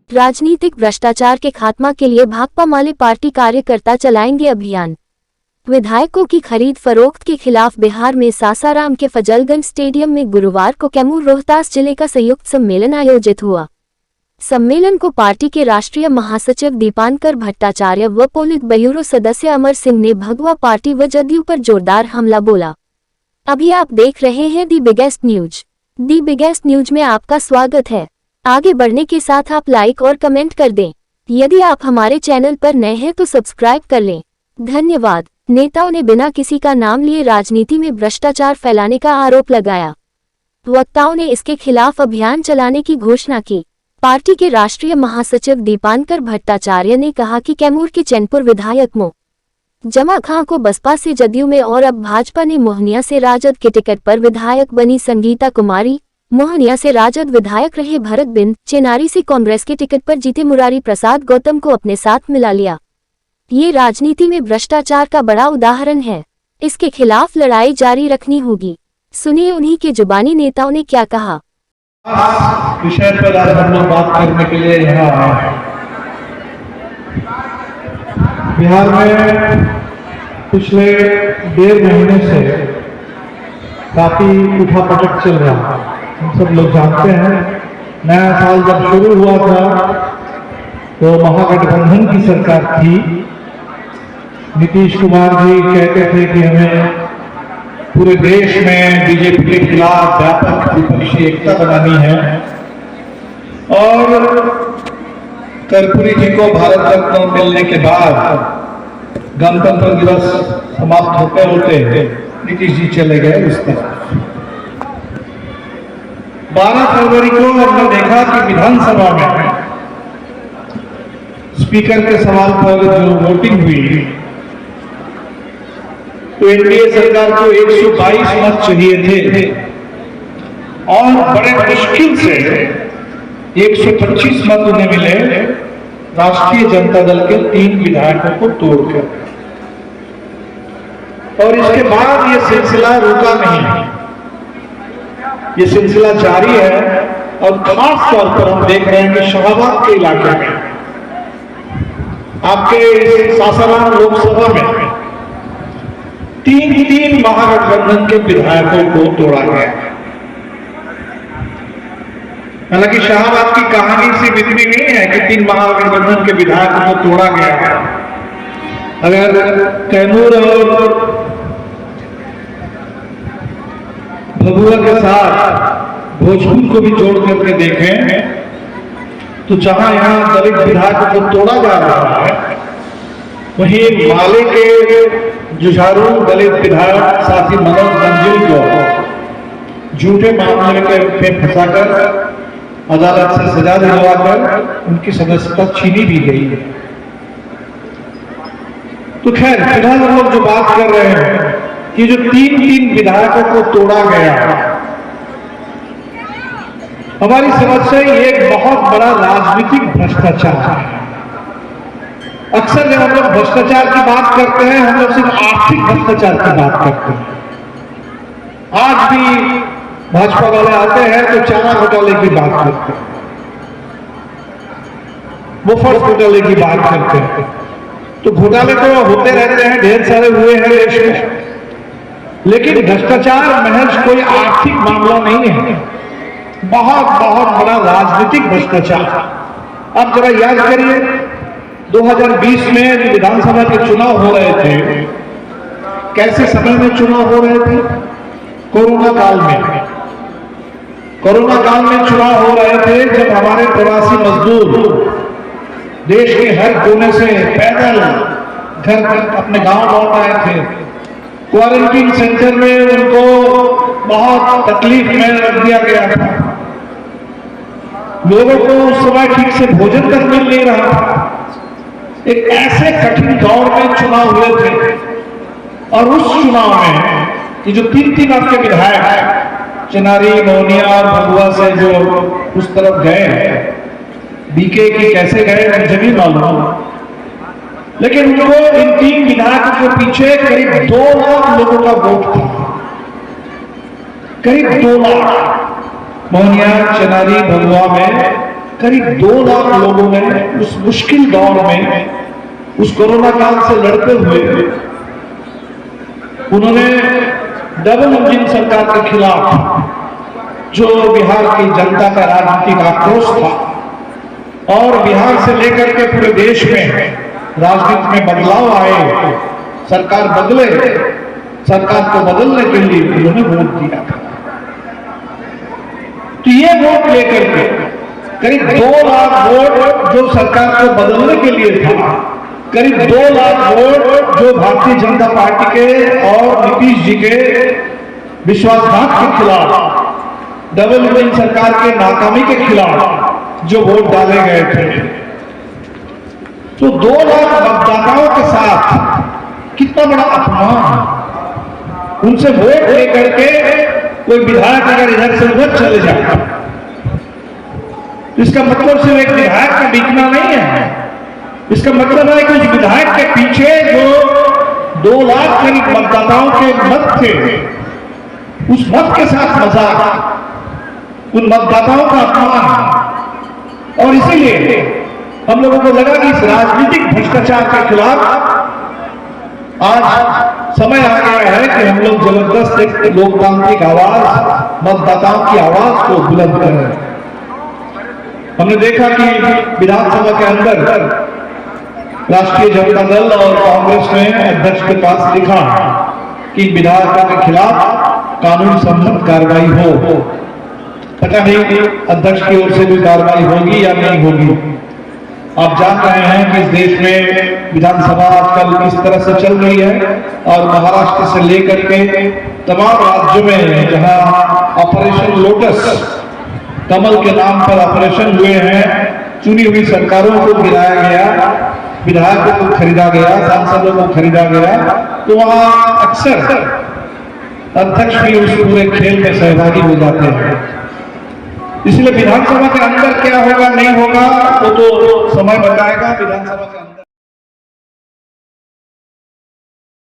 राजनीतिक भ्रष्टाचार के खात्मा के लिए भाकपा माले पार्टी कार्यकर्ता चलाएंगे अभियान। विधायकों की खरीद फरोख्त के खिलाफ बिहार में सासाराम के फजलगंज स्टेडियम में गुरुवार को कैमूर रोहतास जिले का संयुक्त सम्मेलन आयोजित हुआ। सम्मेलन को पार्टी के राष्ट्रीय महासचिव दीपांकर भट्टाचार्य व पोलित ब्यूरो सदस्य अमर सिंह ने भगवा पार्टी व जदयू पर जोरदार हमला बोला। अभी आप देख रहे हैं the biggest news. The biggest news में आपका स्वागत है। आगे बढ़ने के साथ आप लाइक और कमेंट कर दें। यदि आप हमारे चैनल पर नए हैं तो सब्सक्राइब कर लें। धन्यवाद। नेताओं ने बिना किसी का नाम लिए राजनीति में भ्रष्टाचार फैलाने का आरोप लगाया। वक्ताओं ने इसके खिलाफ अभियान चलाने की घोषणा की। पार्टी के राष्ट्रीय महासचिव दीपांकर भट्टाचार्य ने कहा कि कैमूर के चैनपुर विधायक मो जमा खां को बसपा से जदयू में और अब भाजपा ने मोहनिया से राजद के टिकट पर विधायक बनी संगीता कुमारी, मोहनिया से राजद विधायक रहे भरत बिंद, चेनारी से कांग्रेस के टिकट पर जीते मुरारी प्रसाद गौतम को अपने साथ मिला लिया। ये राजनीति में भ्रष्टाचार का बड़ा उदाहरण है। इसके खिलाफ लड़ाई जारी रखनी होगी। सुनिए उन्हीं के जुबानी नेताओं ने क्या कहा। विषय पर आज हम लोग बात करने के लिए यहाँ आए हैं। बिहार में पिछले 1.5 महीने से काफी उठापटक चल रहा है। हम सब लोग जानते हैं, नया साल जब शुरू हुआ था तो महागठबंधन की सरकार थी। नीतीश कुमार जी कहते थे कि हमें पूरे देश में बीजेपी के खिलाफ व्यापक विपक्षी एकता बनानी है और कर्पूरी जी को भारत रत्न मिलने के बाद गणतंत्र दिवस समाप्त होते होते नीतीश जी चले गए उस तरफ। 12 फरवरी को हमने देखा कि विधानसभा में स्पीकर के सवाल पर जो वोटिंग हुई तो एनडीए सरकार को 122 मत चाहिए थे और बड़े मुश्किल से 125 मत उन्हें मिले राष्ट्रीय जनता दल के 3 विधायकों को तोड़कर। और इसके बाद ये सिलसिला रुका नहीं, ये सिलसिला जारी है। और खास तौर पर हम देख रहे हैं कि शाहबाद के इलाके में आपके सासाराम लोकसभा में 3 महागठबंधन के विधायकों को तोड़ा गया। हालांकि शाहबाद की कहानी सिर्फ इतनी नहीं है कि 3 महागठबंधन के विधायकों को तोड़ा गया। अगर कैमूर और भभुआ के साथ भोजपुर को भी जोड़ करके देखें तो जहां यहां दलित विधायकों को तोड़ा जा रहा है, वहीं माले के जुझारू दलित विधायक साथी मनोज मंजिल को झूठे मामले में फंसाकर अदालत से सजा दिलवाकर उनकी सदस्यता छीनी भी गई है। तो खैर फिलहाल हम लोग जो बात कर रहे हैं कि जो 3 विधायकों को तोड़ा गया, हमारी समझ से ये एक बहुत बड़ा राजनीतिक भ्रष्टाचार है। अक्सर जब हम लोग भ्रष्टाचार की बात करते हैं, हम लोग सिर्फ आर्थिक भ्रष्टाचार की बात करते हैं। आज भी भाजपा वाले आते हैं तो चारा घोटाले की बात करते हैं, मुफ्त घोटाले की बात करते हैं। तो घोटाले तो होते रहते हैं, ढेर सारे हुए हैं देश में, लेकिन भ्रष्टाचार महज कोई आर्थिक मामला नहीं है, बहुत बड़ा राजनीतिक भ्रष्टाचार। आप जरा याद करिए 2020 में विधानसभा के चुनाव हो रहे थे, कैसे समय में चुनाव हो रहे थे? कोरोना काल में। कोरोना काल में चुनाव हो रहे थे जब हमारे प्रवासी मजदूर देश के हर कोने से पैदल घर अपने गांव लौट आए थे। क्वारंटीन सेंटर में उनको बहुत तकलीफ में रख दिया गया था। लोगों को उस समय ठीक से भोजन तक मिल नहीं रहा था। एक ऐसे कठिन दौर में चुनाव हुए थे और उस चुनाव में ये जो 3 आपके विधायक चेनारी, मोहनिया और भगवा से जो उस तरफ गए, बीके की कैसे गए मुझे भी मालूम, लेकिन उनको इन 3 विधायकों के पीछे करीब 2 लाख लोगों का वोट था। करीब 2 लाख। मोहनिया, चनारी, भगवा में करीब 2 लाख लोगों ने उस मुश्किल दौर में, उस कोरोना काल से लड़ते हुए, उन्होंने डबल इंजन सरकार के खिलाफ जो बिहार की जनता का राजनीतिक आक्रोश था और बिहार से लेकर के पूरे देश में राजनीति में बदलाव आए, सरकार बदले, सरकार को बदलने के लिए उन्होंने वोट दिया था। तो ये वोट लेकर के करीब 2 लाख वोट जो सरकार को बदलने के लिए था, करीब 2 लाख वोट जो भारतीय जनता पार्टी के और नीतीश जी के विश्वासघात के खिलाफ, डबल इंजन सरकार के नाकामी के खिलाफ जो वोट डाले गए थे, तो 2 लाख मतदाताओं के साथ कितना बड़ा अपमान। उनसे वोट लेकर के कोई विधायक अगर इधर से उधर चले जाए तो इसका मतलब सिर्फ एक विधायक का बिकना नहीं है, इसका मतलब है कि उस विधायक के पीछे जो 2 लाख करीब मतदाताओं के मत थे, उस मत के साथ मजाक, उन मतदाताओं का अपमान। और इसीलिए हम लोगों को लगा कि इस राजनीतिक भ्रष्टाचार के खिलाफ आज समय आ गया है कि हम लोग जबरदस्त एक लोकतांत्रिक आवाज, मतदाताओं की आवाज को बुलंद करें। हमने देखा कि विधानसभा के अंदर राष्ट्रीय जनता दल और कांग्रेस ने अध्यक्ष के पास लिखा कि विधायकों के खिलाफ कानून संबद्ध कार्रवाई हो। पता नहीं अध्यक्ष की ओर से भी कार्रवाई होगी या नहीं होगी। आप जान रहे हैं कि इस देश में विधानसभा आजकल किस तरह से चल रही है और महाराष्ट्र से लेकर के तमाम राज्यों में जहां ऑपरेशन लोटस, कमल के नाम पर ऑपरेशन हुए हैं, चुनी हुई सरकारों को गिराया गया, विधायकों को खरीदा गया, सांसदों को खरीदा गया, तो वहां अक्सर अध्यक्ष भी उस पूरे खेल में सहभागी हो जाते हैं। इसलिए विधानसभा के अंदर क्या होगा नहीं होगा वो तो समय बताएगा। विधानसभा